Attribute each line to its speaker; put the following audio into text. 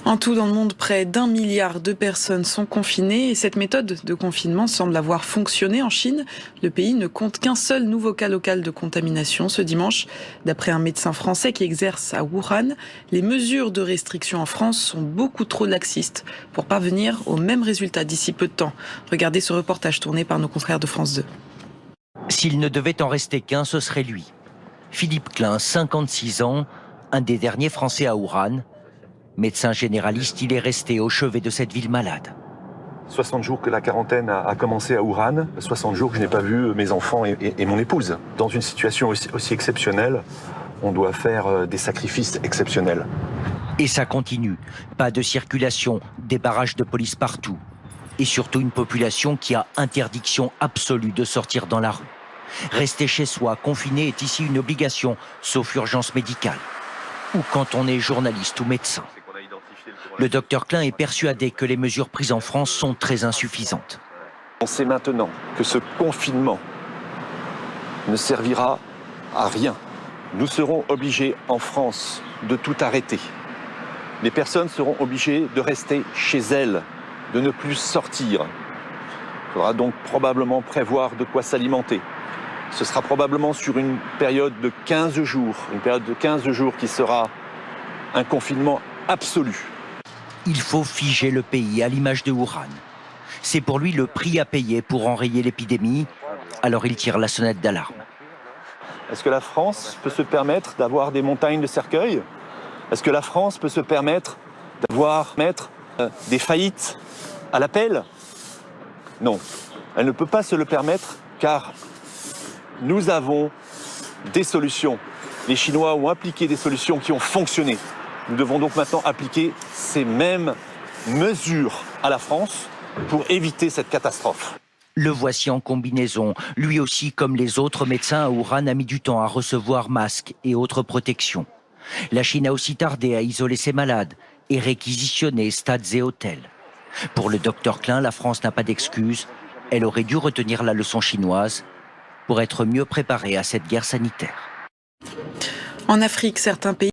Speaker 1: En tout, dans le monde, près d'1 milliard de personnes sont confinées et cette méthode de confinement semble avoir fonctionné en Chine. Le pays ne compte qu'un seul nouveau cas local de contamination ce dimanche. D'après un médecin français qui exerce à Wuhan, les mesures de restriction en France sont beaucoup trop laxistes pour parvenir au même résultat d'ici peu de temps. Regardez ce reportage tourné par nos confrères de France 2.
Speaker 2: S'il ne devait en rester qu'un, ce serait lui. Philippe Klein, 56 ans, un des derniers Français à Wuhan. Médecin généraliste, il est resté au chevet de cette ville malade.
Speaker 3: 60 jours que la quarantaine a commencé à Wuhan, 60 jours que je n'ai pas vu mes enfants et mon épouse. Dans une situation aussi exceptionnelle, on doit faire des sacrifices exceptionnels.
Speaker 2: Et ça continue. Pas de circulation, des barrages de police partout. Et surtout une population qui a interdiction absolue de sortir dans la rue. Rester chez soi, confiné, est ici une obligation, sauf urgence médicale. Ou quand on est journaliste ou médecin. Le docteur Klein est persuadé que les mesures prises en France sont très insuffisantes.
Speaker 3: On sait maintenant que ce confinement ne servira à rien. Nous serons obligés en France de tout arrêter. Les personnes seront obligées de rester chez elles, de ne plus sortir. Il faudra donc probablement prévoir de quoi s'alimenter. Ce sera probablement sur une période de 15 jours, qui sera un confinement absolu.
Speaker 2: Il faut figer le pays à l'image de Wuhan. C'est pour lui le prix à payer pour enrayer l'épidémie, alors il tire la sonnette d'alarme.
Speaker 3: Est-ce que la France peut se permettre d'avoir des montagnes de cercueils? Est-ce que la France peut se permettre d'avoir des faillites à l'appel? Non, elle ne peut pas se le permettre car nous avons des solutions. Les Chinois ont appliqué des solutions qui ont fonctionné. Nous devons donc maintenant appliquer ces mêmes mesures à la France pour éviter cette catastrophe.
Speaker 2: Le voici en combinaison. Lui aussi, comme les autres médecins à Wuhan, a mis du temps à recevoir masques et autres protections. La Chine a aussi tardé à isoler ses malades et réquisitionner stades et hôtels. Pour le docteur Klein, la France n'a pas d'excuses. Elle aurait dû retenir la leçon chinoise pour être mieux préparée à cette guerre sanitaire.
Speaker 1: En Afrique, certains pays